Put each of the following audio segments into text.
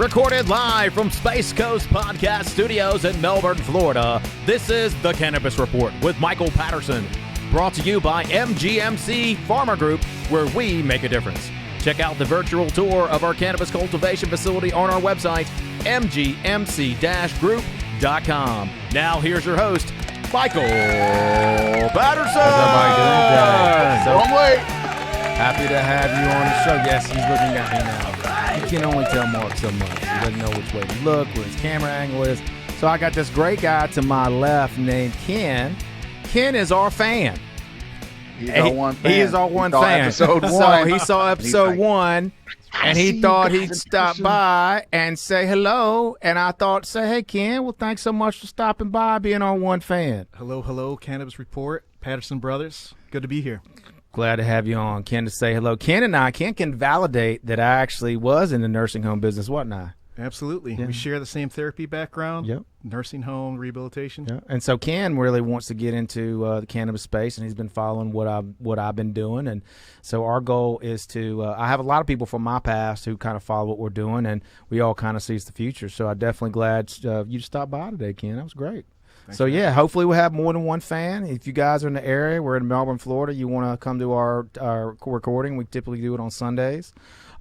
Recorded live from Space Coast Podcast Studios in Melbourne, Florida, this is the Cannabis Report with Michael Patterson. Brought to you by MGMC Pharma Group, where we make a difference. Check out the virtual tour of our cannabis cultivation facility on our website, mgmc-group.com. Now here's your host, Michael Patterson. Long way. Happy to have you on the show. Yes, he's looking at me now. You can only tell Mark so much. He doesn't know which way to look, where his camera angle is. So I got this great guy to my left named Ken. Ken is our fan. He's our one fan. He is our one fan. Episode 1. So he saw episode 1, and he thought he'd stop by and say hello. And I thought, hey, Ken, well, thanks so much for stopping by, being our one fan. Hello, Cannabis Report, Patterson Brothers. Good to be here. Glad to have you on, Ken, to say hello. Ken can validate that I actually was in the nursing home business, wasn't I? Absolutely. Yeah. We share the same therapy background, Yep. Nursing home, rehabilitation. Yeah. And so Ken really wants to get into the cannabis space, and he's been following what I've been doing. And so our goal is to I have a lot of people from my past who kind of follow what we're doing, and we all kind of sees the future. So I'm definitely glad you stopped by today, Ken. That was great. Thanks, so, man. yeah, hopefully we'll have more than one fan. If you guys are in the area, we're in Melbourne, Florida, you want to come to our recording. We typically do it on Sundays.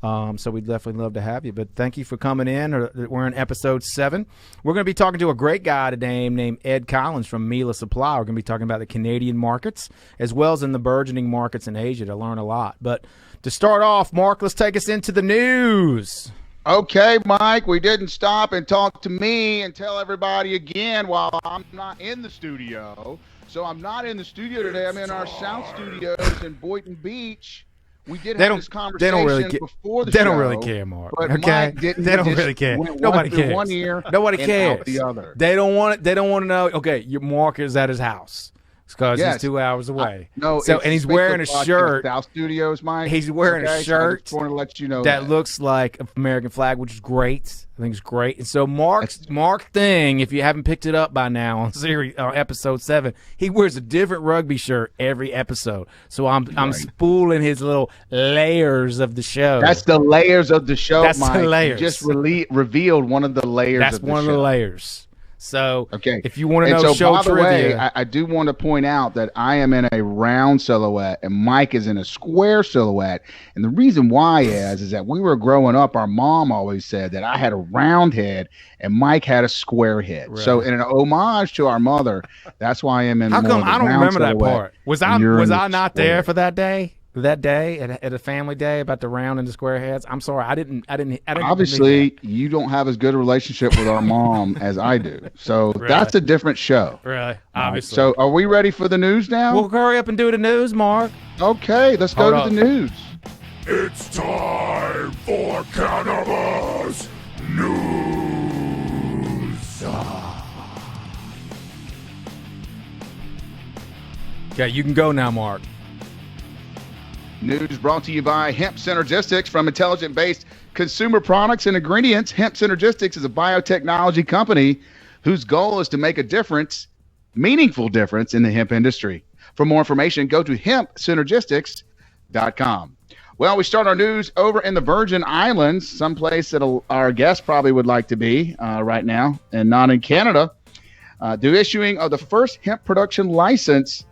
So we'd definitely love to have you. But thank you for coming in. We're in episode 7. We're going to be talking to a great guy today named Ed Collins from Mila Supply. We're going to be talking about the Canadian markets as well as in the burgeoning markets in Asia to learn a lot. But to start off, Mark, let's take us into the news. Okay, Mike, we didn't stop and talk to me and tell everybody again while I'm not in the studio. So I'm not in the studio today. I'm in our South Studios in Boynton Beach. We did have this conversation before the show. They don't really care, Mark. But okay, Mike didn't. They don't really care. Nobody cares. One ear Nobody and cares. out the other. They don't want it. They don't want to know. Okay, your Mark is at his house because Yes. he's 2 hours away. No, so it's and he's Space wearing a Coast shirt. Podcast, South Studios, Mike. He's wearing a shirt. I just want to let you know that looks like an American flag, which is great. I think it's great. And so Mark's thing, if you haven't picked it up by now on episode 7, he wears a different rugby shirt every episode. So I'm spooling his little layers of the show. That's the layers of the show, That's Mike. the layers. You just revealed one of the layers. That's of the one of show. the layers. So okay, if you want to know so, show by the trivia, way, I do want to point out that I am in a round silhouette and Mike is in a square silhouette. And the reason why is that we were growing up, our mom always said that I had a round head and Mike had a square head. Right. So in an homage to our mother, that's why I am in. how come I don't remember that part? Was I not square. there for that day? That day at a family day about the round and the square heads. I'm sorry, I didn't. Obviously, you don't have as good a relationship with our mom as I do, so that's a different show. Really, obviously. So, are we ready for the news now? We'll hurry up and do the news, Mark. Okay, let's go to the news. It's time for Cannabis News. Okay, you can go now, Mark. News brought to you by Hemp Synergistics. From intelligent-based consumer products and ingredients, Hemp Synergistics is a biotechnology company whose goal is to make a difference, meaningful difference in the hemp industry. For more information, go to hempsynergistics.com. Well, we start our news over in the Virgin Islands, someplace that our guests probably would like to be right now, and not in Canada. The issuing of the first hemp production license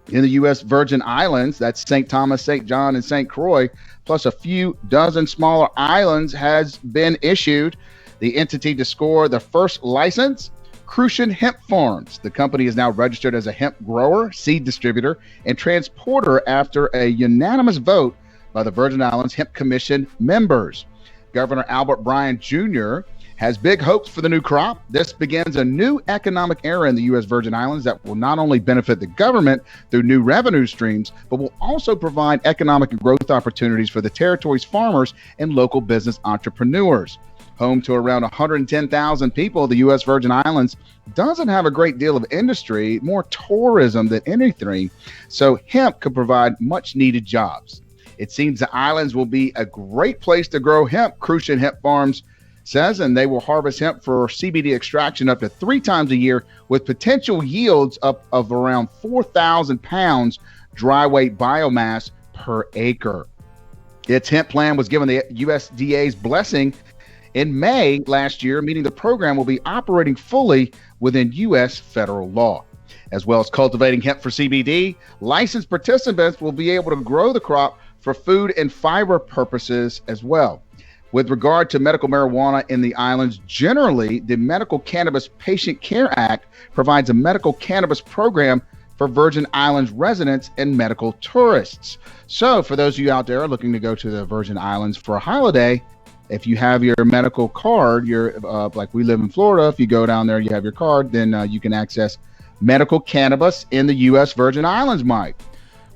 in the U.S. Virgin Islands, that's St. Thomas, St. John, and St. Croix, plus a few dozen smaller islands, has been issued. The entity to score the first license, Crucian Hemp Farms. The company is now registered as a hemp grower, seed distributor, and transporter after a unanimous vote by the Virgin Islands Hemp Commission members. Governor Albert Bryan Jr. has big hopes for the new crop. This begins a new economic era in the U.S. Virgin Islands that will not only benefit the government through new revenue streams, but will also provide economic and growth opportunities for the territory's farmers and local business entrepreneurs. Home to around 110,000 people, the U.S. Virgin Islands doesn't have a great deal of industry, more tourism than anything, so hemp could provide much-needed jobs. It seems the islands will be a great place to grow hemp, Crucian Hemp Farms says, and they will harvest hemp for CBD extraction up to 3 times a year with potential yields up of around 4,000 pounds dry weight biomass per acre. Its hemp plan was given the USDA's blessing in May last year, meaning the program will be operating fully within U.S. federal law. As well as cultivating hemp for CBD, licensed participants will be able to grow the crop for food and fiber purposes as well. With regard to medical marijuana in the islands, generally, the Medical Cannabis Patient Care Act provides a medical cannabis program for Virgin Islands residents and medical tourists. So for those of you out there looking to go to the Virgin Islands for a holiday, if you have your medical card, like we live in Florida, if you go down there, you have your card, then you can access medical cannabis in the U.S. Virgin Islands, Mike.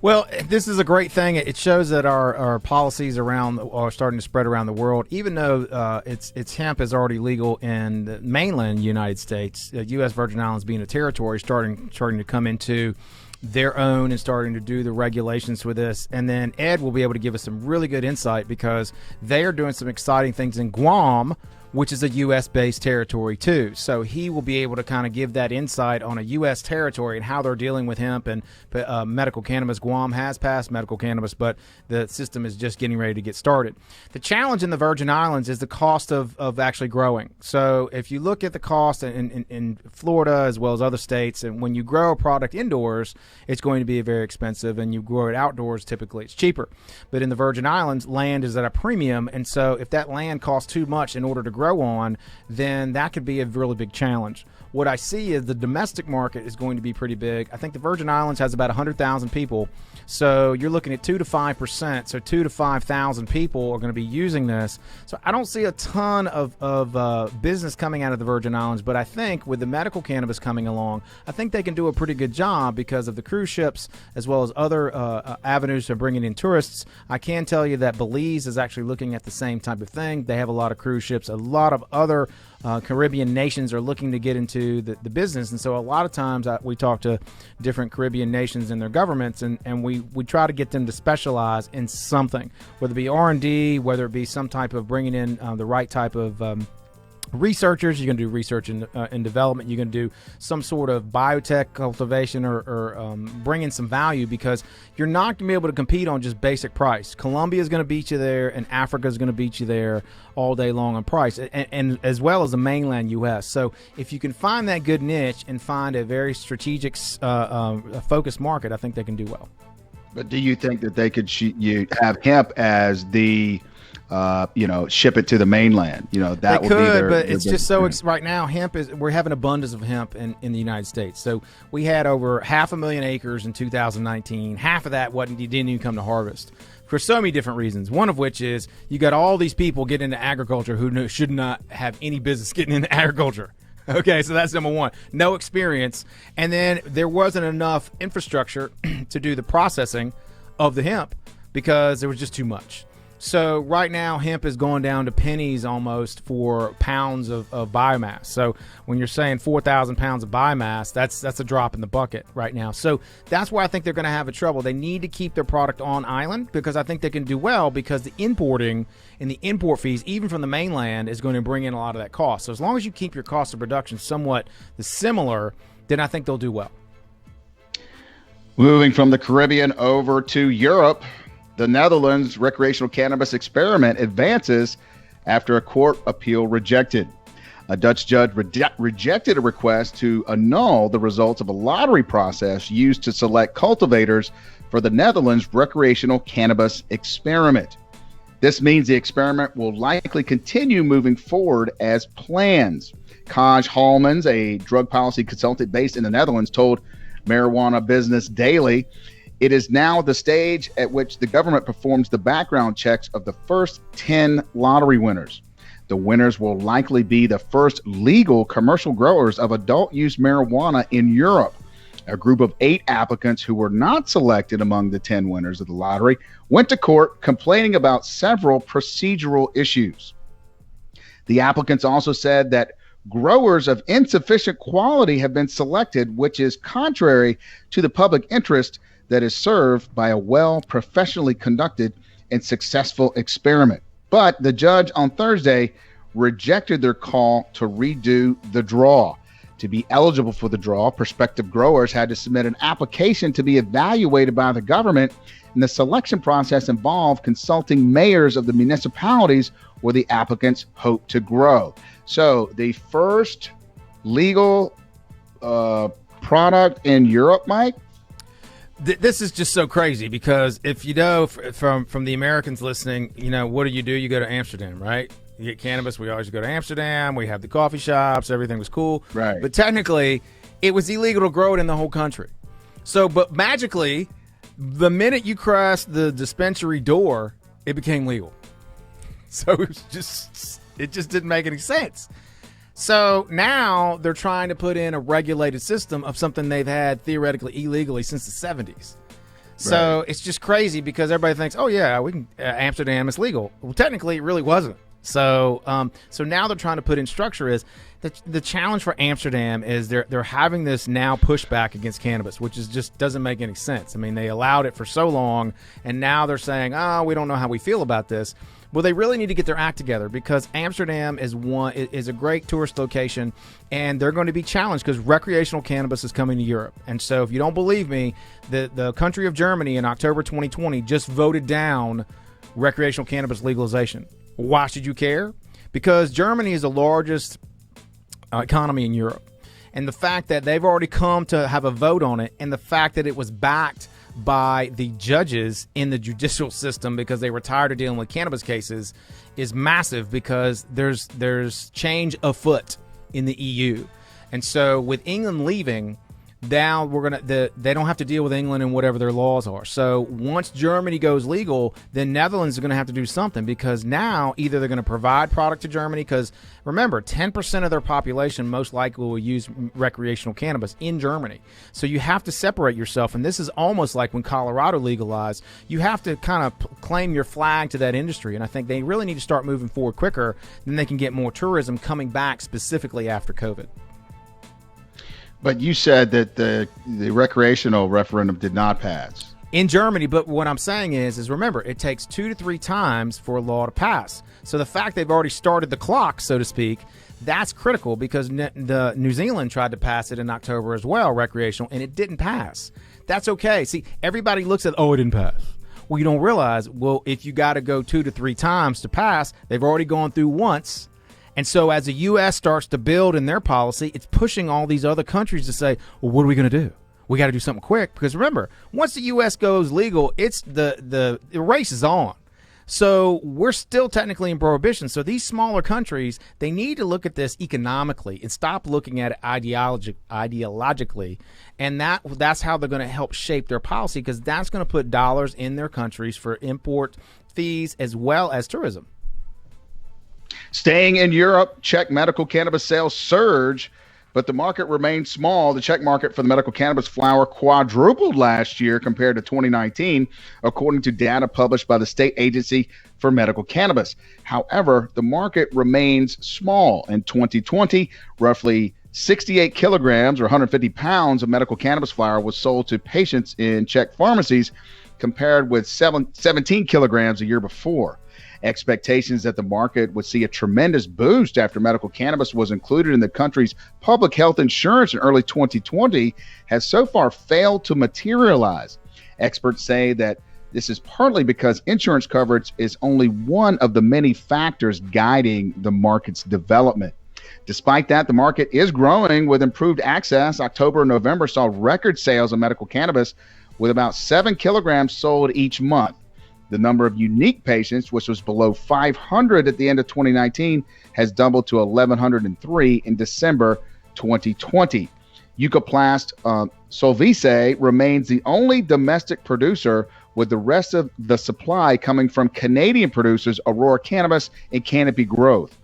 Well, this is a great thing. It shows that our policies are starting to spread around the world. Even though it's hemp is already legal in the mainland United States, U.S. Virgin Islands being a territory, starting to come into their own and starting to do the regulations for this. And then Ed will be able to give us some really good insight because they are doing some exciting things in Guam, which is a U.S.-based territory too. So he will be able to kind of give that insight on a U.S. territory and how they're dealing with hemp and medical cannabis. Guam has passed medical cannabis, but the system is just getting ready to get started. The challenge in the Virgin Islands is the cost of actually growing. So if you look at the cost in Florida as well as other states, and when you grow a product indoors, it's going to be very expensive, and you grow it outdoors, typically it's cheaper. But in the Virgin Islands, land is at a premium, and so if that land costs too much in order to grow on, then that could be a really big challenge. What I see is the domestic market is going to be pretty big. I think the Virgin Islands has about 100,000 people, so you're looking at 2 to 5%. So 2 to 5,000 people are going to be using this. So I don't see a ton of business coming out of the Virgin Islands, but I think with the medical cannabis coming along, I think they can do a pretty good job because of the cruise ships as well as other avenues for bringing in tourists. I can tell you that Belize is actually looking at the same type of thing. They have a lot of cruise ships. A lot of other Caribbean nations are looking to get into the business, and so a lot of times we talk to different Caribbean nations and their governments, and we try to get them to specialize in something, whether it be R&D, whether it be some type of bringing in the right type of researchers. You're going to do research and development. You're going to do some sort of biotech cultivation or bring in some value, because you're not going to be able to compete on just basic price. Colombia is going to beat you there, and Africa is going to beat you there all day long on price, and as well as the mainland U.S. So if you can find that good niche and find a very strategic focused market, I think they can do well. But do you think that they could you have hemp as the ship it to the mainland? That would be their, but it's just so right now we're having abundance of hemp in the United States. So we had over 500,000 acres in 2019. Half of that didn't even come to harvest for so many different reasons. One of which is you got all these people getting into agriculture who should not have any business getting into agriculture. Okay, so that's number one. No experience. And then there wasn't enough infrastructure to do the processing of the hemp because there was just too much. So right now, hemp is going down to pennies almost for pounds of biomass. So when you're saying 4,000 pounds of biomass, that's a drop in the bucket right now. So that's why I think they're going to have a trouble. They need to keep their product on island, because I think they can do well, because the importing and the import fees, even from the mainland, is going to bring in a lot of that cost. So as long as you keep your cost of production somewhat similar, then I think they'll do well. Moving from the Caribbean over to Europe, the Netherlands recreational cannabis experiment advances after a court appeal rejected. A Dutch judge rejected a request to annul the results of a lottery process used to select cultivators for the Netherlands recreational cannabis experiment. This means the experiment will likely continue moving forward as planned. Kaj Halmans, a drug policy consultant based in the Netherlands, told Marijuana Business Daily, "It is now the stage at which the government performs the background checks of the first 10 lottery winners. The winners will likely be the first legal commercial growers of adult use marijuana in Europe." A group of 8 applicants who were not selected among the 10 winners of the lottery went to court complaining about several procedural issues. The applicants also said that growers of insufficient quality have been selected, which is contrary to the public interest that is served by a professionally conducted and successful experiment. But the judge on Thursday rejected their call to redo the draw. To be eligible for the draw, prospective growers had to submit an application to be evaluated by the government And the selection process involved consulting mayors of the municipalities where the applicants hope to grow. So the first legal product in Europe, Mike? This is just so crazy because if you know from the Americans listening, what do? You go to Amsterdam, right? You get cannabis. We always go to Amsterdam. We have the coffee shops. Everything was cool. Right. But technically, it was illegal to grow it in the whole country. So, but magically, the minute you crossed the dispensary door, it became legal. So it just didn't make any sense. So now they're trying to put in a regulated system of something they've had theoretically illegally since the 70s. So It's just crazy because everybody thinks, oh yeah, we can Amsterdam is legal. Well, technically it really wasn't. So now they're trying to put in structure is the challenge for Amsterdam is they're having this now pushback against cannabis, which is just doesn't make any sense. I mean, they allowed it for so long, and now they're saying, we don't know how we feel about this. Well, they really need to get their act together because Amsterdam is a great tourist location, and they're going to be challenged because recreational cannabis is coming to Europe. And so if you don't believe me, the country of Germany in October 2020 just voted down recreational cannabis legalization. Why should you care? Because Germany is the largest economy in Europe. And the fact that they've already come to have a vote on it, and the fact that it was backed by the judges in the judicial system because they were tired of dealing with cannabis cases is massive because there's change afoot in the EU. And so with England leaving, now they don't have to deal with England and whatever their laws are. So once Germany goes legal, then Netherlands is going to have to do something because now either they're going to provide product to Germany because remember 10% of their population most likely will use recreational cannabis in Germany. So you have to separate yourself, and this is almost like when Colorado legalized. You have to kind of claim your flag to that industry, and I think they really need to start moving forward quicker. Then they can get more tourism coming back specifically after COVID. But you said that the recreational referendum did not pass. In Germany, but what I'm saying is remember, it takes 2 to 3 times for a law to pass. So the fact they've already started the clock, so to speak, that's critical because the New Zealand tried to pass it in October as well, recreational, and it didn't pass. That's okay. See, everybody looks at, it didn't pass. Well, you don't realize, if you got to go 2 to 3 times to pass, they've already gone through once. And so as the U.S. starts to build in their policy, it's pushing all these other countries to say, well, what are we going to do? We got to do something quick because remember, once the U.S. goes legal, it's the race is on. So we're still technically in prohibition. So these smaller countries, they need to look at this economically and stop looking at it ideologically. And that's how they're going to help shape their policy because that's going to put dollars in their countries for import fees as well as tourism. Staying in Europe, Czech medical cannabis sales surge, but the market remains small. The Czech market for the medical cannabis flower quadrupled last year compared to 2019, according to data published by the State Agency for Medical Cannabis. However, the market remains small. In 2020, roughly 68 kilograms or 150 pounds of medical cannabis flower was sold to patients in Czech pharmacies, compared with 17 kilograms a year before. Expectations that the market would see a tremendous boost after medical cannabis was included in the country's public health insurance in early 2020 has so far failed to materialize. Experts say that this is partly because insurance coverage is only one of the many factors guiding the market's development. Despite that, the market is growing with improved access. October and November saw record sales of medical cannabis with about 7 kilograms sold each month. The number of unique patients, which was below 500 at the end of 2019, has doubled to 1,103 in December 2020. Eucaplast Solvice remains the only domestic producer, with the rest of the supply coming from Canadian producers Aurora Cannabis and Canopy Growth.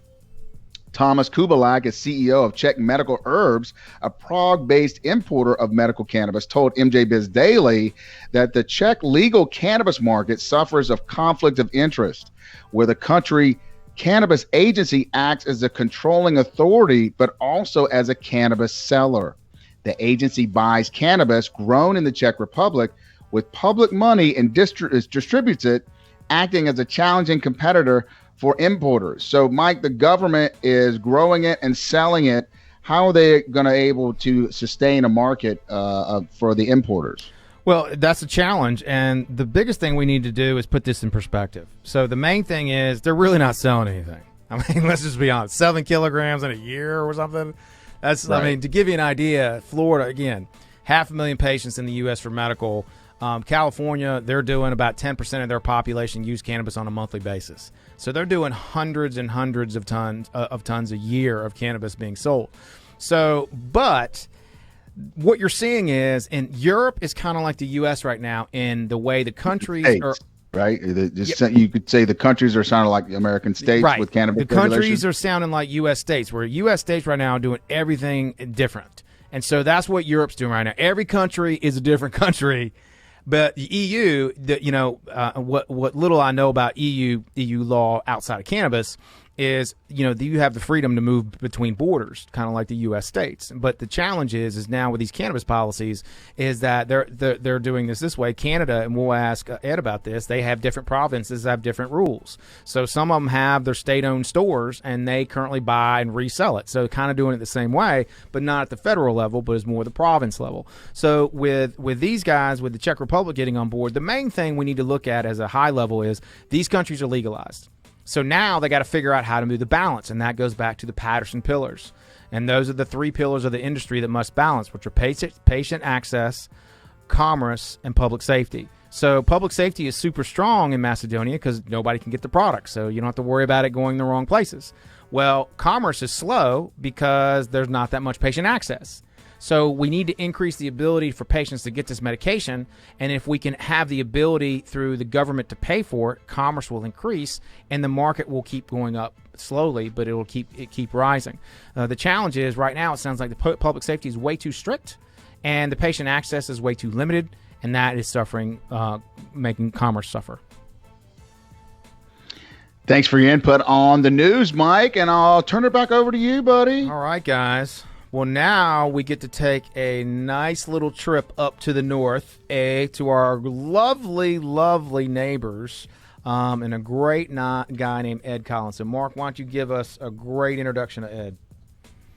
Thomas Kubalak is CEO of Czech Medical Herbs, a Prague-based importer of medical cannabis, told MJ Biz Daily that the Czech legal cannabis market suffers of conflict of interest, where the country cannabis agency acts as a controlling authority, but also as a cannabis seller. The agency buys cannabis grown in the Czech Republic with public money and distributes it, acting as a challenging competitor for importers. So, Mike, the government is growing it and selling it. How are they going to able to sustain a market for the importers? Well, that's a challenge, and the biggest thing we need to do is put this in perspective. So the main thing is they're really not selling anything. I mean, let's just be honest. 7 kilograms in a year or something. That's right. I mean, to give you an idea, Florida, again, 500,000 patients in the U.S. for medical. California, they're doing about 10% of their population use cannabis on a monthly basis. So they're doing hundreds and hundreds of tons a year of cannabis being sold. So, but what you're seeing is in Europe is kind of like the U.S. right now in the way the countries are. Right? You could say the countries are sounding like the American states right. with cannabis The regulation. countries are sounding like U.S. states, where U.S. states right now are doing everything different. And so that's what Europe's doing right now. Every country is a different country. But the EU, what little I know about EU law outside of cannabis is, you have the freedom to move between borders, kind of like the U.S. states. But the challenge is now with these cannabis policies is that they're doing this way. Canada, and we'll ask Ed about this, they have different provinces have different rules. So some of them have their state-owned stores, and they currently buy and resell it. So kind of doing it the same way, but not at the federal level, but is more the province level. So with these guys, with the Czech Republic getting on board, the main thing we need to look at as a high level is these countries are legalized. So now they got to figure out how to move the balance, and that goes back to the Patterson pillars. And those are the 3 pillars of the industry that must balance, which are patient access, commerce, and public safety. So public safety is super strong in Macedonia because nobody can get the product, so you don't have to worry about it going the wrong places. Well, commerce is slow because there's not that much patient access. So we need to increase the ability for patients to get this medication, and if we can have the ability through the government to pay for it, commerce will increase, and the market will keep going up slowly, but it will keep rising. The challenge is right now it sounds like the public safety is way too strict, and the patient access is way too limited, and that is making commerce suffer. Thanks for your input on the news, Mike, and I'll turn it back over to you, buddy. All right, guys. Well, now we get to take a nice little trip up to the north, to our lovely, lovely neighbors, and a great guy named Ed Collins. So, Mark, why don't you give us a great introduction to Ed?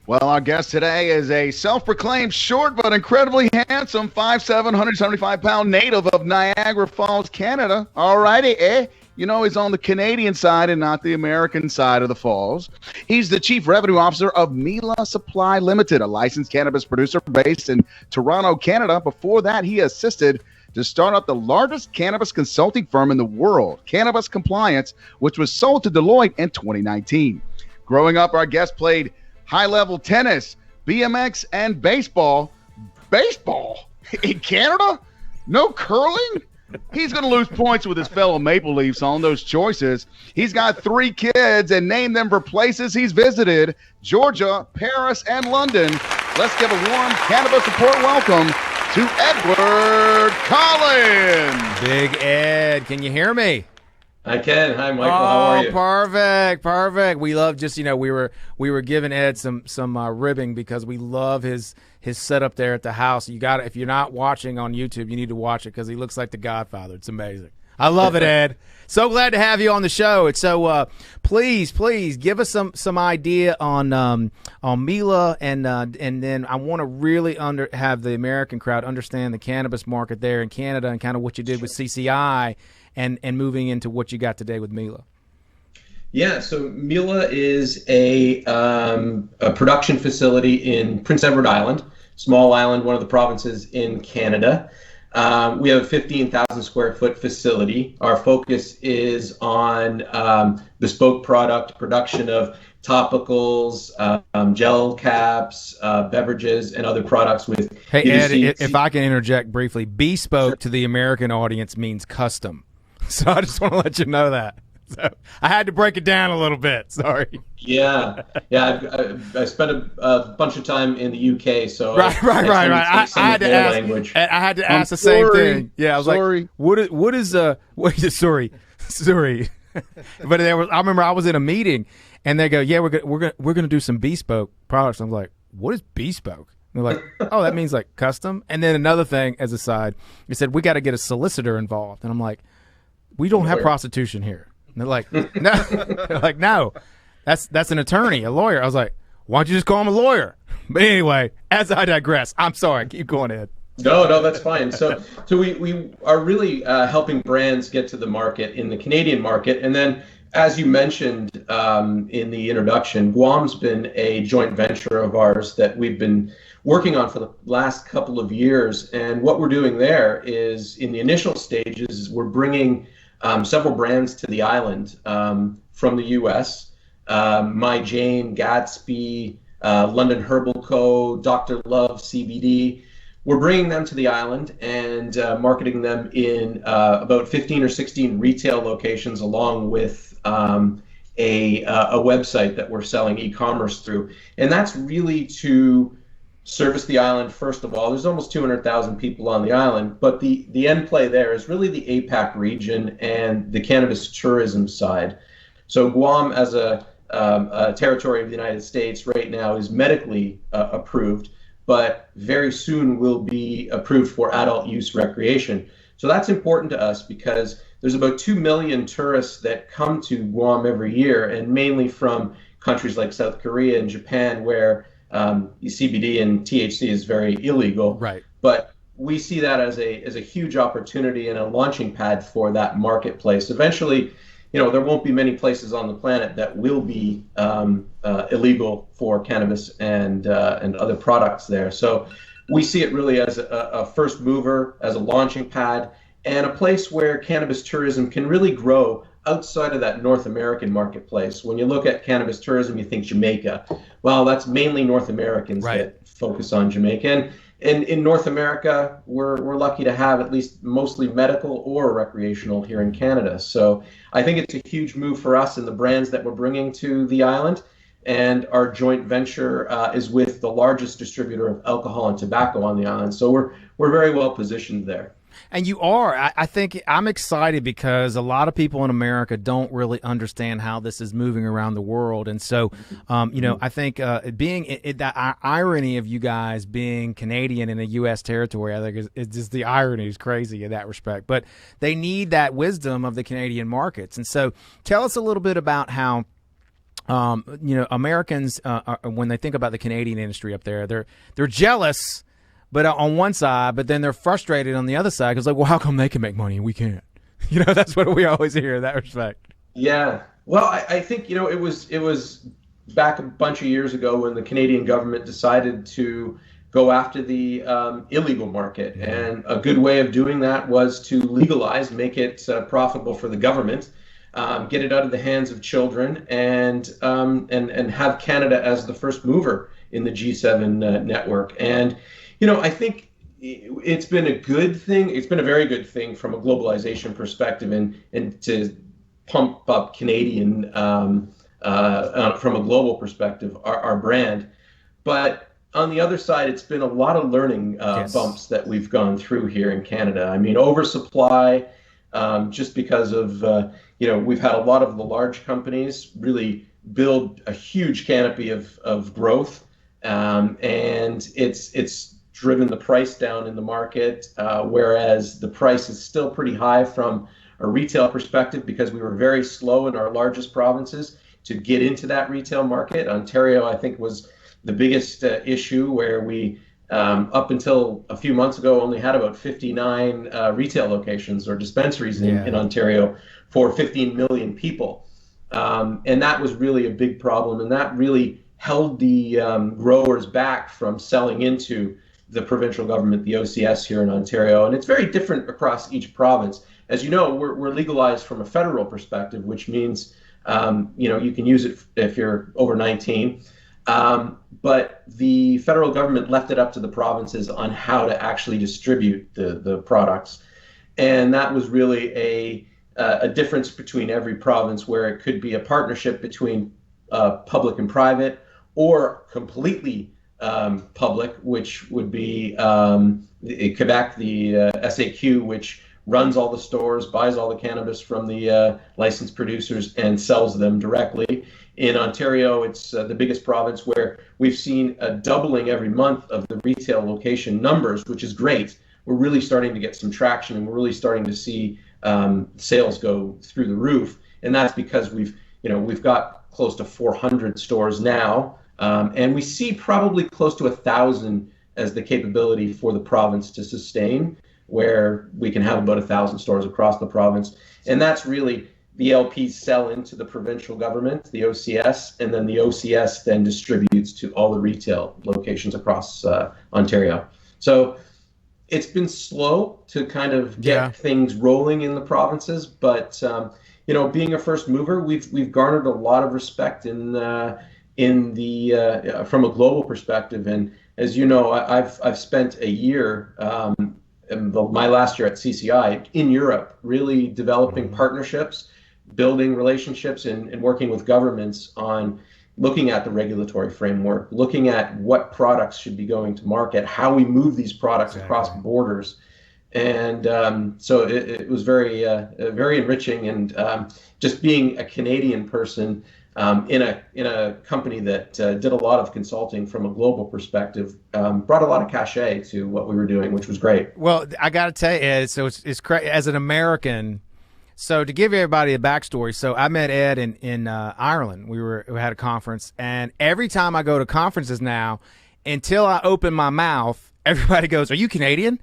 Well, our guest today is a self-proclaimed short but incredibly handsome 5'7", 175-pound native of Niagara Falls, Canada. All righty, he's on the Canadian side and not the American side of the falls. He's the Chief Revenue Officer of Mila Supply Limited, a licensed cannabis producer based in Toronto, Canada. Before that, he assisted to start up the largest cannabis consulting firm in the world, Cannabis Compliance, which was sold to Deloitte in 2019. Growing up, our guest played high-level tennis, BMX, and baseball. Baseball? In Canada? No curling? He's going to lose points with his fellow Maple Leafs on those choices. He's got 3 kids and named them for places he's visited: Georgia, Paris, and London. Let's give a warm Cannabis Report welcome to Edward Collins. Big Ed, can you hear me? I can. Hi, Michael. How are you? Perfect. We love we were giving Ed some ribbing because we love his setup there at the house. If you're not watching on YouTube, you need to watch it because he looks like the Godfather. It's amazing. I love it, Ed. So glad to have you on the show. It's so please give us some idea on Mila, and then I want to really have the American crowd understand the cannabis market there in Canada and kind of what you did with CCI. And moving into what you got today with Mila. Yeah, so Mila is a production facility in Prince Edward Island, small island, one of the provinces in Canada. We have a 15,000 square foot facility. Our focus is on bespoke product, production of topicals, gel caps, beverages, and other products with. Hey, Ed, if I can interject briefly, bespoke to the American audience means custom. So I just want to let you know that. So I had to break it down a little bit. Sorry. Yeah. I spent a bunch of time in the UK, so right. I had to ask. Language. I had to ask the same thing. Yeah, I was sorry. Like, what is sorry. But I remember I was in a meeting, and they go, yeah, we're gonna do some bespoke products. I'm like, what is bespoke? And they're like, oh, that means like custom. And then another thing as a side, they said we got to get a solicitor involved, and I'm like, we don't have prostitution here. And they're like, no. They're like, no, that's an attorney, a lawyer. I was like, why don't you just call him a lawyer? But anyway, as I digress, I'm sorry. Keep going, Ed. No, that's fine. So we are really helping brands get to the market in the Canadian market. And then, as you mentioned in the introduction, Guam's been a joint venture of ours that we've been working on for the last couple of years. And what we're doing there is, in the initial stages, we're bringing several brands to the island from the U.S. My Jane, Gatsby, London Herbal Co., Dr. Love CBD. We're bringing them to the island and marketing them in about 15 or 16 retail locations, along with a website that we're selling e-commerce through. And that's really to service the island, first of all. There's almost 200,000 people on the island, but the end play there is really the APAC region and the cannabis tourism side. So Guam, as a territory of the United States right now, is medically approved, but very soon will be approved for adult use recreation. So that's important to us because there's about 2 million tourists that come to Guam every year, and mainly from countries like South Korea and Japan, where CBD and THC is very illegal. Right. But we see that as a huge opportunity and a launching pad for that marketplace. Eventually, there won't be many places on the planet that will be illegal for cannabis and other products there. So we see it really as a first mover, as a launching pad, and a place where cannabis tourism can really grow outside of that North American marketplace. When you look at cannabis tourism, you think Jamaica. Well, that's mainly North Americans that focus on Jamaica. And in North America, we're lucky to have at least mostly medical or recreational here in Canada. So I think it's a huge move for us and the brands that we're bringing to the island. And our joint venture is with the largest distributor of alcohol and tobacco on the island. So we're very well positioned there. And you are. I think I'm excited because a lot of people in America don't really understand how this is moving around the world. And so, I think that irony of you guys being Canadian in a U.S. territory, I think is just the irony is crazy in that respect. But they need that wisdom of the Canadian markets. And so tell us a little bit about how Americans, when they think about the Canadian industry up there, they're jealous, but on one side, but then they're frustrated on the other side because, like, well, how come they can make money and we can't? That's what we always hear in that respect. Yeah. Well, I think, it was back a bunch of years ago when the Canadian government decided to go after the illegal market. And a good way of doing that was to legalize, make it profitable for the government, get it out of the hands of children, and have Canada as the first mover in the G7 network. And I think it's been a good thing. It's been a very good thing from a globalization perspective, and to pump up Canadian from a global perspective, our brand. But on the other side, it's been a lot of learning bumps that we've gone through here in Canada. I mean, oversupply, just because of we've had a lot of the large companies really build a huge canopy of growth, and it's driven the price down in the market, whereas the price is still pretty high from a retail perspective because we were very slow in our largest provinces to get into that retail market. Ontario, I think, was the biggest issue, where we, up until a few months ago, only had about 59 retail locations or dispensaries in Ontario for 15 million people. And that was really a big problem, and that really held the growers back from selling into the provincial government, the OCS here in Ontario. And it's very different across each province. As you know, we're legalized from a federal perspective, which means you can use it if you're over 19. But the federal government left it up to the provinces on how to actually distribute the products. And that was really a difference between every province, where it could be a partnership between public and private, or completely public, which would be Quebec, the SAQ, which runs all the stores, buys all the cannabis from the licensed producers and sells them directly. In Ontario, it's the biggest province, where we've seen a doubling every month of the retail location numbers, which is great. We're really starting to get some traction, and we're really starting to see sales go through the roof. And that's because we've got close to 400 stores now. And we see probably close to 1,000 as the capability for the province to sustain, where we can have about 1,000 stores across the province. And that's really the LPs sell into the provincial government, the OCS, and then the OCS then distributes to all the retail locations across Ontario. So it's been slow to kind of get things rolling in the provinces, but being a first mover, we've garnered a lot of respect in the from a global perspective. And as you know, I've spent a year, my last year at CCI in Europe, really developing partnerships, building relationships, and working with governments on looking at the regulatory framework, looking at what products should be going to market, how we move these products across borders. And so it was very enriching. And just being a Canadian person in a company that did a lot of consulting from a global perspective brought a lot of cachet to what we were doing, which was great. Well, I got to tell you, Ed, so it's as an American. So to give everybody a backstory, so I met Ed in Ireland. We had a conference, and every time I go to conferences now, until I open my mouth, everybody goes, "Are you Canadian?"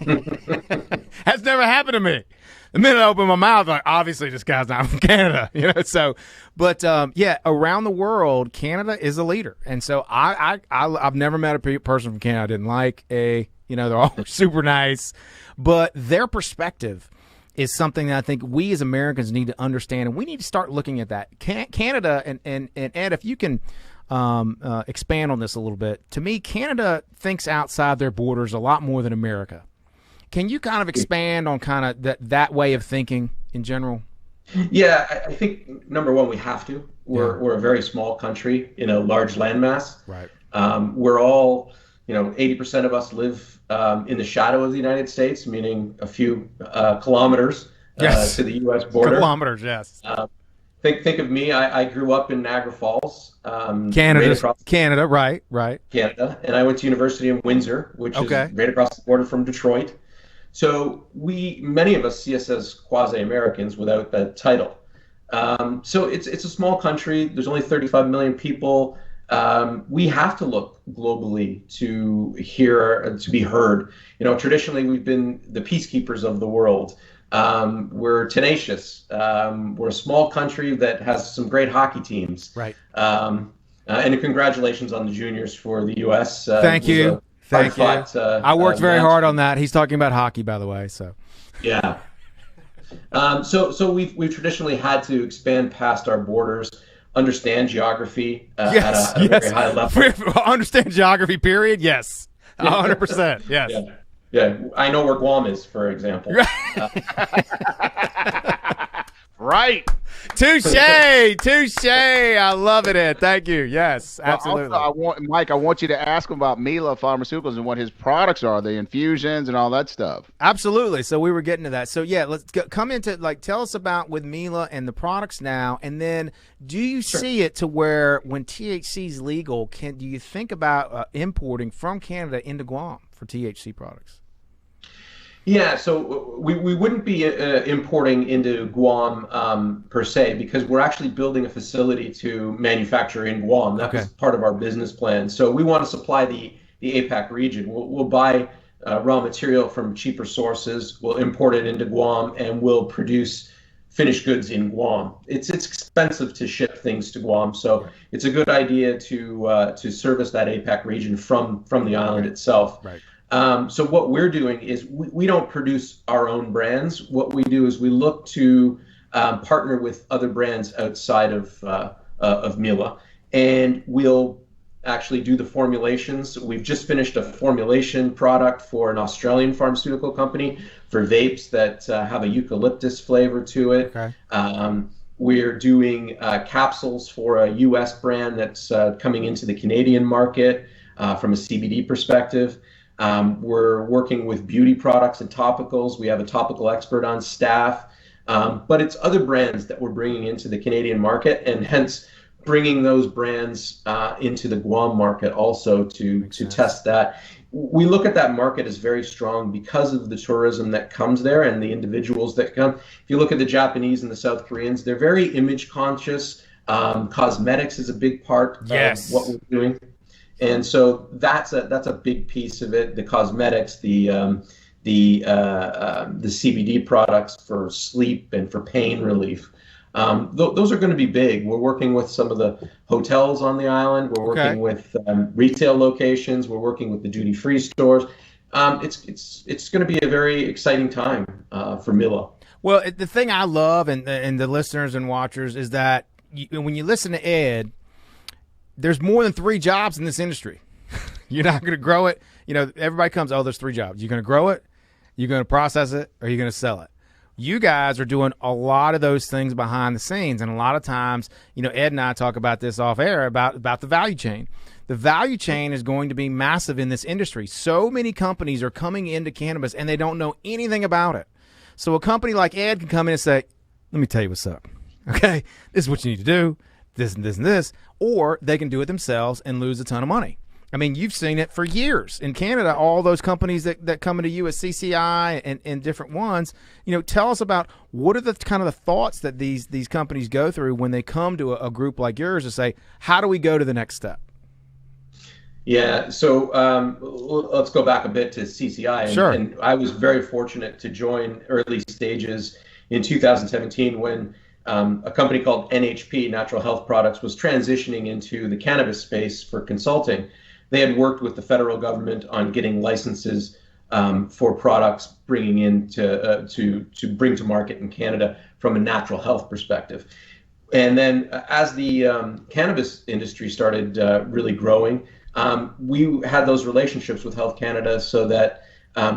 That's never happened to me. The minute I open my mouth, like, obviously this guy's not from Canada, So, but around the world, Canada is a leader, and so I've never met a person from Canada I didn't like. They're all super nice, but their perspective is something that I think we as Americans need to understand, and we need to start looking at that. Canada, and Ed, if you can expand on this a little bit. To me, Canada thinks outside their borders a lot more than America. Can you kind of expand on kind of that way of thinking in general? Yeah, I think, number one, we have to. We're a very small country in a large landmass. Right. We're all, 80% of us live in the shadow of the United States, meaning a few kilometers to the U.S. border. Kilometers, yes. Think of me. I grew up in Niagara Falls, Canada, right. Canada, and I went to university in Windsor, which is right across the border from Detroit. So many of us see us as quasi-Americans without that title. So it's a small country. There's only 35 million people. We have to look globally to be heard. Traditionally we've been the peacekeepers of the world. We're tenacious. We're a small country that has some great hockey teams. Right. And congratulations on the juniors for the U.S. Thank you. Thank you. I worked very hard on that. He's talking about hockey, by the way. So. Yeah. So we've traditionally had to expand past our borders, understand geography at a very high level. Understand geography, period. Yes. 100%. Yes. Yeah. I know where Guam is, for example. Right. Touche. I love it, Ed. Thank you. Yes, absolutely. Also, I want you to ask him about Mila Pharmaceuticals and what his products are, the infusions and all that stuff. Absolutely. So we were getting to that. So yeah, let's come into tell us about with Mila and the products now, and then do you see it to where when THC is legal, do you think about importing from Canada into Guam for THC products? Yeah, so we wouldn't be importing into Guam per se, because we're actually building a facility to manufacture in Guam. That was part of our business plan. So we want to supply the APAC region. We'll buy raw material from cheaper sources. We'll import it into Guam, and we'll produce finished goods in Guam. It's expensive to ship things to Guam, so it's a good idea to service that APAC region from the island itself. Right. So what we're doing is we don't produce our own brands. What we do is we look to partner with other brands outside of Mila, and we'll actually do the formulations. We've just finished a formulation product for an Australian pharmaceutical company for vapes that have a eucalyptus flavor to it. Okay. We're doing capsules for a U.S. brand that's coming into the Canadian market from a CBD perspective. We're working with beauty products and topicals. We have a topical expert on staff, but it's other brands that we're bringing into the Canadian market, and hence bringing those brands into the Guam market also to test that. We look at that market as very strong because of the tourism that comes there and the individuals that come. If you look at the Japanese and the South Koreans, they're very image conscious. Cosmetics is a big part of what we're doing. And so that's a big piece of it. The cosmetics, the CBD products for sleep and for pain relief. Those are going to be big. We're working with some of the hotels on the island. We're working with retail locations. We're working with the duty-free stores. It's going to be a very exciting time for Mila. Well, the thing I love, and the listeners and watchers, is that when you listen to Ed, there's more than 3 jobs in this industry. You're not going to grow it. Everybody comes, there's 3 jobs. You're going to grow it, you're going to process it, or you're going to sell it. You guys are doing a lot of those things behind the scenes, and a lot of times, Ed and I talk about this off air about the value chain. The value chain is going to be massive in this industry. So many companies are coming into cannabis, and they don't know anything about it. So a company like Ed can come in and say, let me tell you what's up. Okay, this is what you need to do, this and this and this, or they can do it themselves and lose a ton of money. I mean, you've seen it for years in Canada. All those companies that come into you as CCI and different ones. Tell us about what are the kind of the thoughts that these companies go through when they come to a group like yours to say, how do we go to the next step? Yeah, so let's go back a bit to CCI. Sure. And I was very fortunate to join early stages in 2017 when a company called NHP, Natural Health Products, was transitioning into the cannabis space for consulting. They had worked with the federal government on getting licenses for products bringing in to bring to market in Canada from a natural health perspective. And then as the cannabis industry started really growing, we had those relationships with Health Canada so that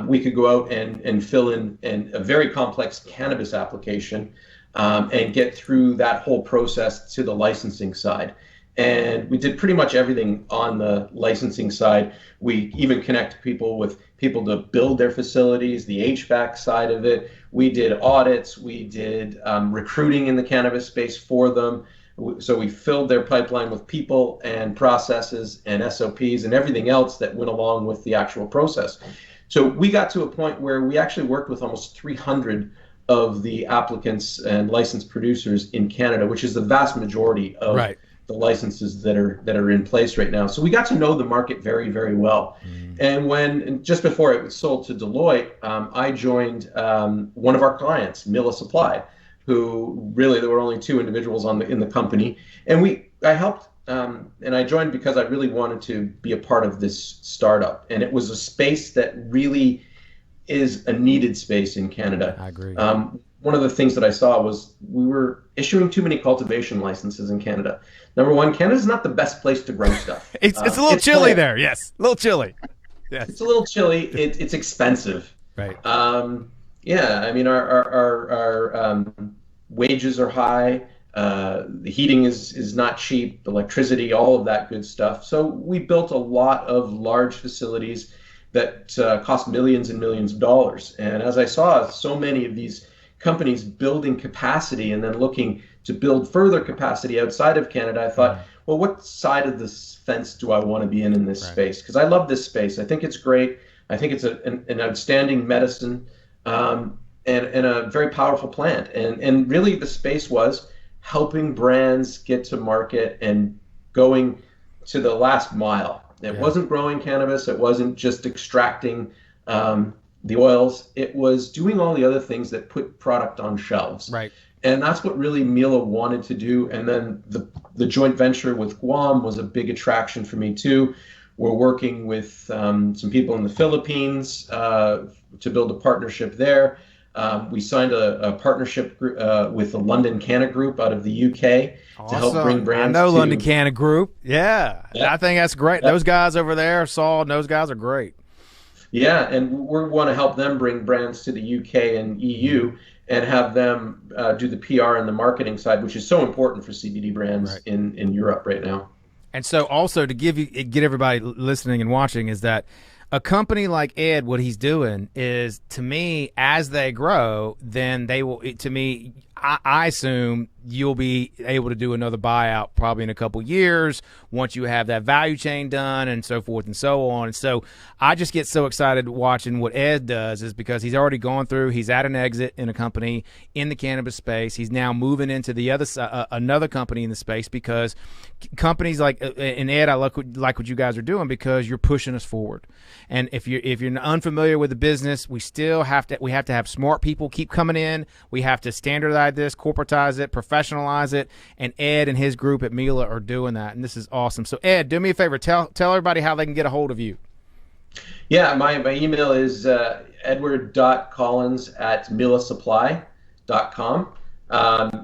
we could go out and fill in a very complex cannabis application and get through that whole process to the licensing side. And we did pretty much everything on the licensing side. We even connect people with people to build their facilities, the HVAC side of it. We did audits. We did recruiting in the cannabis space for them. So we filled their pipeline with people and processes and SOPs and everything else that went along with the actual process. So we got to a point where we actually worked with almost 300 of the applicants and licensed producers in Canada, which is the vast majority of the licenses that are in place right now. So we got to know the market very, very well. And just before it was sold to Deloitte, I joined one of our clients, Mila Supply, who really there were only 2 individuals in the company, and I helped. And I joined because I really wanted to be a part of this startup, and it was a space that really is a needed space in Canada. I agree. One of the things that I saw was we were issuing too many cultivation licenses in Canada. Number one, Canada's not the best place to grow stuff. It's a little chilly there. Yes, a little chilly. Yes. It's a little chilly. It's expensive. Right. Yeah, I mean our wages are high. The heating is not cheap. Electricity, all of that good stuff. So we built a lot of large facilities that cost millions and millions of dollars. And as I saw so many of these companies building capacity and then looking to build further capacity outside of Canada, I thought, well, what side of this fence do I want to be in this space? Because I love this space. I think it's great. I think it's an outstanding medicine and a very powerful plant. And really the space was helping brands get to market and going to the last mile. It wasn't growing cannabis. It wasn't just extracting the oils. It was doing all the other things that put product on shelves. Right. And that's what really Mila wanted to do. And then the joint venture with Guam was a big attraction for me too. We're working with some people in the Philippines to build a partnership there. We signed a partnership with the London Canna Group out of the UK to help bring brands. I know London Canna Group. Yeah, I think that's great. Those guys over there, those guys are great. Yeah, and we want to help them bring brands to the UK and EU and have them do the PR and the marketing side, which is so important for CBD brands in Europe right now. And so also to get everybody listening and watching is that a company like Ed, what he's doing is, to me, as they grow, then they will, to me, I assume you'll be able to do another buyout probably in a couple years once you have that value chain done and so forth and so on. And so I just get so excited watching what Ed does is because he's already gone through. He's at an exit in a company in the cannabis space. He's now moving into the other another company in the space because companies like and Ed, I like what you guys are doing because you're pushing us forward. And if you're unfamiliar with the business, we have to have smart people keep coming in. We have to standardize this, corporatize it, professionalize it, and Ed and his group at Mila are doing that, and this is awesome. So Ed, do me a favor, tell everybody how they can get a hold of you. Yeah, my email is edward.collins@milasupply.com.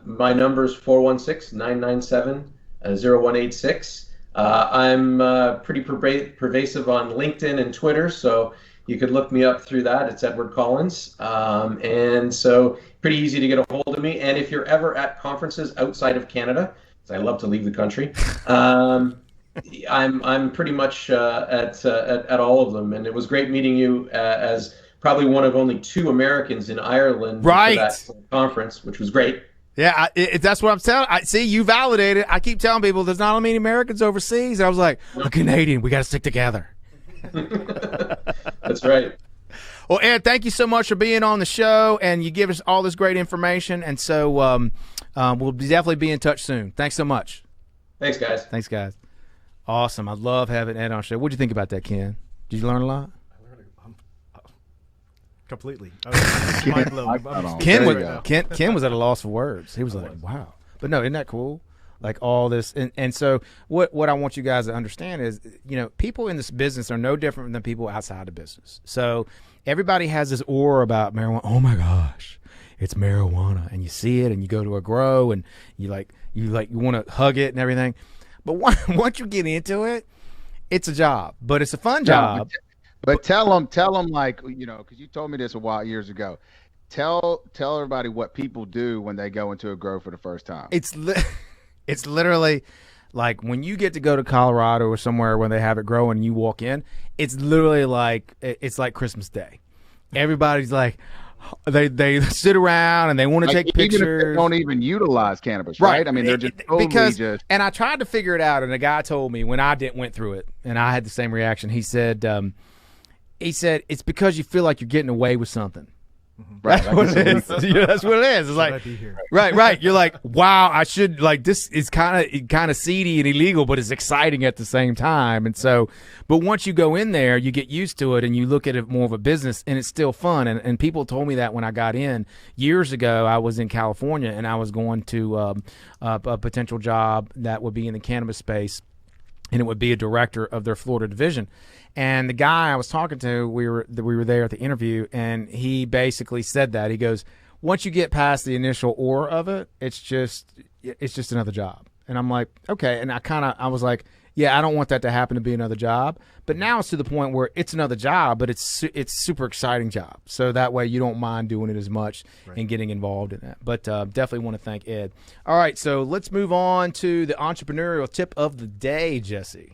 My number is 416-997-0186. I'm pretty pervasive on LinkedIn and Twitter, so you could look me up through that. It's Edward Collins. And so pretty easy to get a hold of me. And if you're ever at conferences outside of Canada, because I love to leave the country, I'm pretty much at all of them. And it was great meeting you as probably one of only 2 Americans in Ireland right. for that conference, which was great. Yeah, that's what I'm telling. See, you validated. I keep telling people there's not many Americans overseas. I was like, a Canadian, we got to stick together. That's right. Well, Ed, thank you so much for being on the show, and you give us all this great information. And so we'll definitely be in touch soon. Thanks so much. Thanks, guys. Thanks, guys. Awesome. I love having Ed on the show. What did you think about that, Ken? Did you learn a lot? Completely. Ken was at a loss for words. He was like, wow. But no, isn't that cool? Like all this. And so what I want you guys to understand is, people in this business are no different than people outside the business. So everybody has this aura about marijuana. Oh my gosh, it's marijuana. And you see it and you go to a grow and you want to hug it and everything. But once you get into it, it's a job, but it's a fun job. But tell them, because you told me this years ago. Tell everybody what people do when they go into a grow for the first time. It's literally like when you get to go to Colorado or somewhere when they have it growing and you walk in, it's literally like Christmas Day. Everybody's like, they sit around and they want to take pictures. Even if they don't even utilize cannabis, right? I mean, they're just totally And I tried to figure it out, and a guy told me when I went through it, and I had the same reaction. He said it's because you feel like you're getting away with something. Right, that's what it is. That's what it is. It's like, right. You're like, wow, I should this is kind of seedy and illegal, but it's exciting at the same time. And so, but once you go in there, you get used to it and you look at it more of a business, and it's still fun. And people told me that when I got in years ago. I was in California and I was going to a potential job that would be in the cannabis space, and it would be a director of their Florida division. And the guy I was talking to, we were there at the interview, and he basically said that. He goes, once you get past the initial aura of it, it's just another job. And I'm like, okay. And I was like, yeah, I don't want that to happen to be another job. But now it's to the point where it's another job, but it's super exciting job. So that way you don't mind doing it as much and getting involved in that. But definitely want to thank Ed. All right, so let's move on to the entrepreneurial tip of the day, Jesse.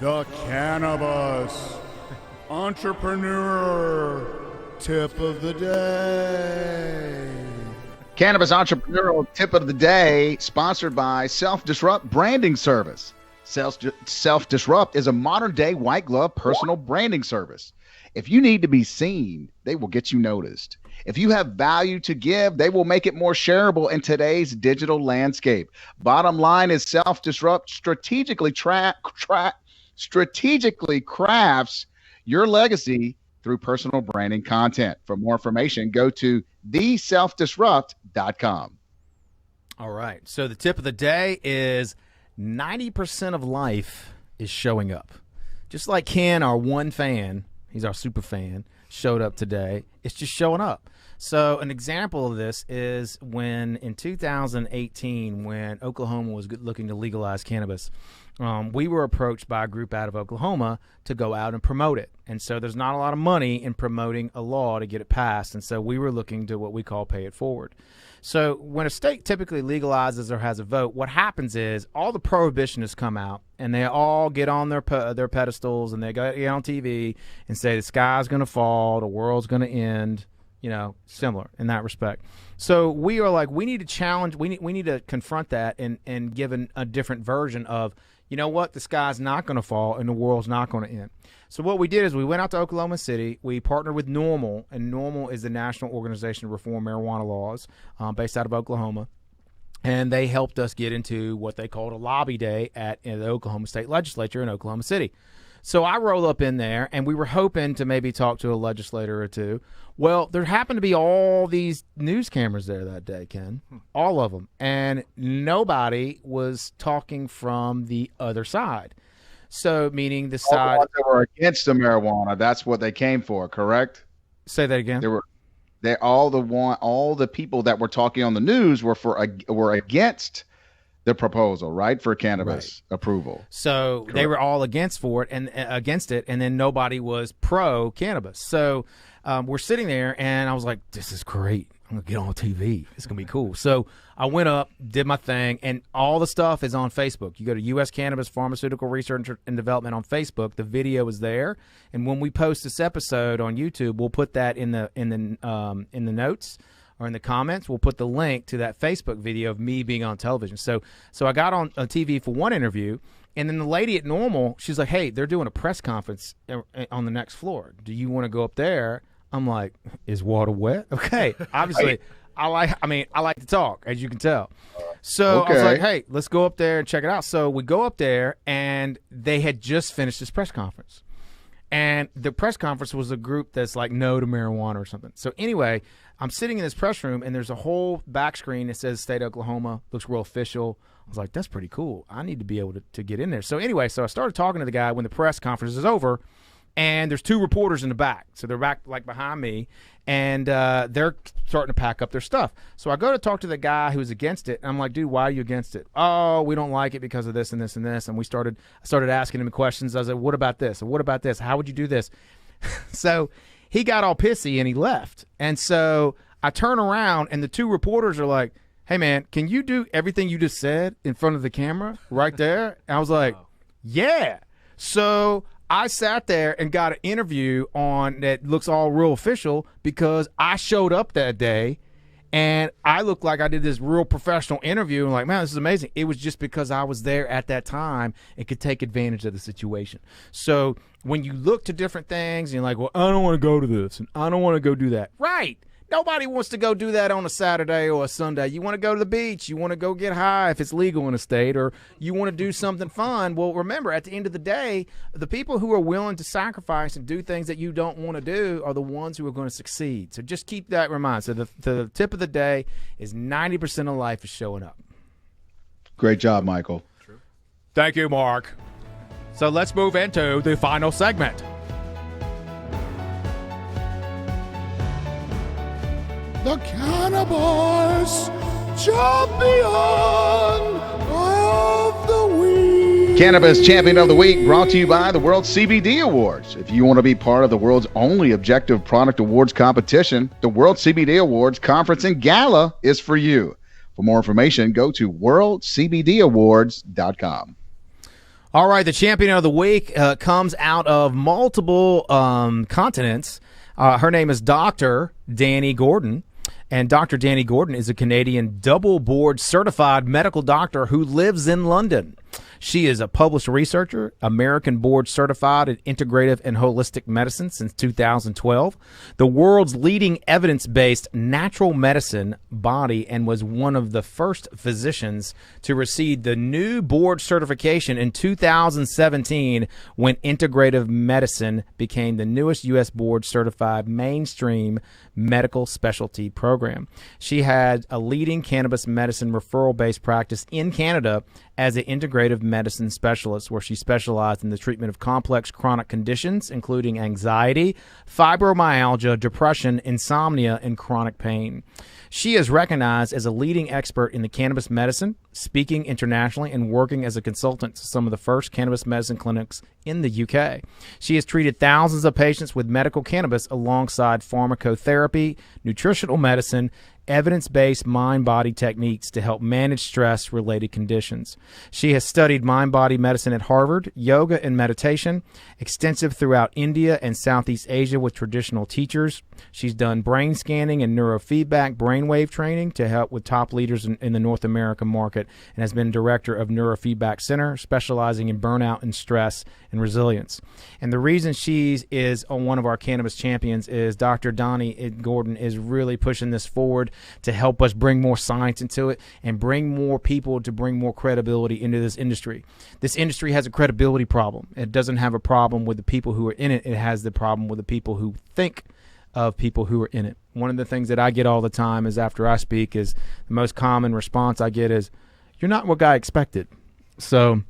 The Cannabis Entrepreneur Tip of the Day. Cannabis Entrepreneurial Tip of the Day, sponsored by Self-Disrupt Branding Service. Self-Disrupt is a modern-day white glove personal branding service. If you need to be seen, they will get you noticed. If you have value to give, they will make it more shareable in today's digital landscape. Bottom line is Self-Disrupt strategically crafts your legacy through personal branding content. For more information, go to theselfdisrupt.com. All right. So the tip of the day is 90% of life is showing up. Just like Ken, our one fan, he's our super fan, showed up today. It's just showing up. So an example of this is when in 2018, when Oklahoma was looking to legalize cannabis, we were approached by a group out of Oklahoma to go out and promote it. And so there's not a lot of money in promoting a law to get it passed. And so we were looking to what we call pay it forward. So when a state typically legalizes or has a vote, what happens is all the prohibitionists come out and they all get on their pedestals and they get on TV and say the sky's going to fall, the world's going to end, similar in that respect. So we are like, we need to challenge, we need to confront that and give a different version of, you know what, the sky's not going to fall and the world's not going to end. So what we did is we went out to Oklahoma City. We partnered with NORML, and NORML is the National Organization to Reform Marijuana Laws based out of Oklahoma. And they helped us get into what they called a lobby day at the Oklahoma State Legislature in Oklahoma City. So I roll up in there, and we were hoping to maybe talk to a legislator or two. Well, there happened to be all these news cameras there that day, Ken, all of them, and nobody was talking from the other side. So, meaning the side that were against the marijuana, that's what they came for, correct? Say that again. All the people that were talking on the news were against the proposal, right, for cannabis approval. So correct. They were all against it, and then nobody was pro cannabis. So we're sitting there, and I was like, "This is great. I'm gonna get on TV. It's gonna be cool." So I went up, did my thing, and all the stuff is on Facebook. You go to U.S. Cannabis Pharmaceutical Research and Development on Facebook. The video is there, and when we post this episode on YouTube, we'll put that in the notes or in the comments. We'll put the link to that Facebook video of me being on television. So I got on TV for one interview, and then the lady at NORML, she's like, "Hey, they're doing a press conference on the next floor. Do you want to go up there?" I'm like, "Is water wet?" Okay, obviously. I like to talk, as you can tell. So I was like, "Hey, let's go up there and check it out." So we go up there, and they had just finished this press conference. And the press conference was a group that's like no to marijuana or something. So anyway, I'm sitting in this press room, and there's a whole back screen that says State of Oklahoma, looks real official. I was like, that's pretty cool. I need to be able to get in there. So anyway, I started talking to the guy when the press conference is over, and there's two reporters in the back. So they're back like behind me, and they're starting to pack up their stuff. So I go to talk to the guy who's against it, and I'm like, "Dude, why are you against it?" "Oh, we don't like it because of this and this and this." And I started asking him questions. I was like, "What about this? And what about this? How would you do this?" So he got all pissy and he left. And so I turn around, and the two reporters are like, "Hey man, can you do everything you just said in front of the camera right there?" And I was like, "Yeah." So I sat there and got an interview on that looks all real official because I showed up that day and I looked like I did this real professional interview and like, man, this is amazing. It was just because I was there at that time and could take advantage of the situation. So when you look to different things and you're like, "Well, I don't want to go to this and I don't want to go do that." Right. Nobody wants to go do that on a Saturday or a Sunday. You want to go to the beach. You want to go get high if it's legal in a state, or you want to do something fun. Well, remember, at the end of the day, the people who are willing to sacrifice and do things that you don't want to do are the ones who are going to succeed. So just keep that in mind. So the tip of the day is 90% of life is showing up. Great job, Michael. True. Thank you, Mark. So let's move into the final segment. The Cannabis Champion of the Week. Cannabis Champion of the Week brought to you by the World CBD Awards. If you want to be part of the world's only objective product awards competition, the World CBD Awards Conference and Gala is for you. For more information, go to worldcbdawards.com. All right, the champion of the week comes out of multiple continents. Her name is Dr. Danny Gordon. And Dr. Danny Gordon is a Canadian double board certified medical doctor who lives in London. She is a published researcher, American board certified in integrative and holistic medicine since 2012, the world's leading evidence-based natural medicine body, and was one of the first physicians to receive the new board certification in 2017 when integrative medicine became the newest U.S. board certified mainstream medical specialty program. She had a leading cannabis medicine referral-based practice in Canada as an integrative medicine specialist, where she specialized in the treatment of complex chronic conditions, including anxiety, fibromyalgia, depression, insomnia, and chronic pain. She is recognized as a leading expert in the cannabis medicine, speaking internationally and working as a consultant to some of the first cannabis medicine clinics in the UK. She has treated thousands of patients with medical cannabis alongside pharmacotherapy, nutritional medicine, evidence-based mind-body techniques to help manage stress-related conditions. She has studied mind-body medicine at Harvard, yoga and meditation, extensive throughout India and Southeast Asia with traditional teachers. She's done brain scanning and neurofeedback brainwave training to help with top leaders in the North American market, and has been director of Neurofeedback Center, specializing in burnout and stress and resilience. And the reason she is on one of our cannabis champions is Dr. Donnie Gordon is really pushing this forward to help us bring more science into it and bring more people to bring more credibility into this industry. This industry has a credibility problem. It doesn't have a problem with the people who are in it. It has the problem with the people who think of people who are in it. One of the things that I get all the time is after I speak is the most common response I get is, "You're not what I expected." So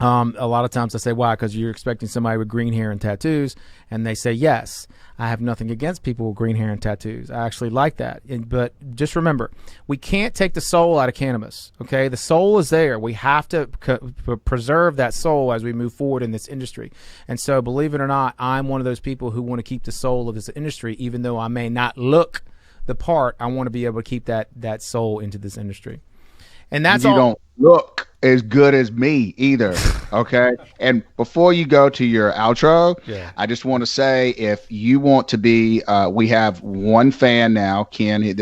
a lot of times I say, why? Because you're expecting somebody with green hair and tattoos, and they say, yes. I have nothing against people with green hair and tattoos. I actually like that. But just remember, we can't take the soul out of cannabis, okay? The soul is there. We have to preserve that soul as we move forward in this industry. And so, believe it or not, I'm one of those people who want to keep the soul of this industry, even though I may not look the part. I want to be able to keep that soul into this industry. And that's you all. Don't look as good as me either. Okay. And before you go to your outro, I just want to say, if you want to be, we have one fan now, Ken.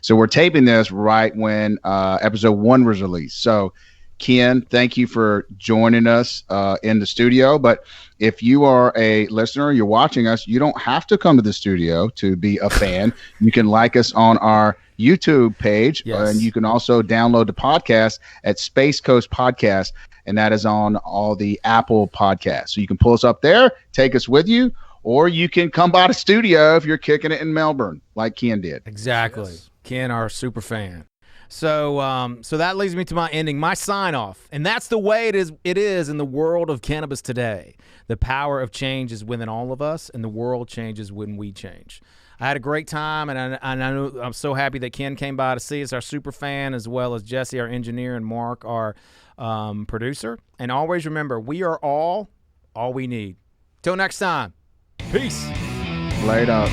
So we're taping this right when episode 1 was released. So Ken, thank you for joining us in the studio. But if you are a listener, you're watching us, you don't have to come to the studio to be a fan. You can like us on our YouTube page, and you can also download the podcast at Space Coast Podcast, and that is on all the Apple podcasts. So you can pull us up there, take us with you, or you can come by the studio if you're kicking it in Melbourne, like Ken did. Exactly. Yes. Ken, our super fan. So so that leads me to my ending, my sign off. And that's the way it is in the world of cannabis today. The power of change is within all of us, and the world changes when we change. I had a great time, and I'm so happy that Ken came by to see us, our super fan, as well as Jesse, our engineer, and Mark, our producer. And always remember, we are all we need. Till next time, peace. Later.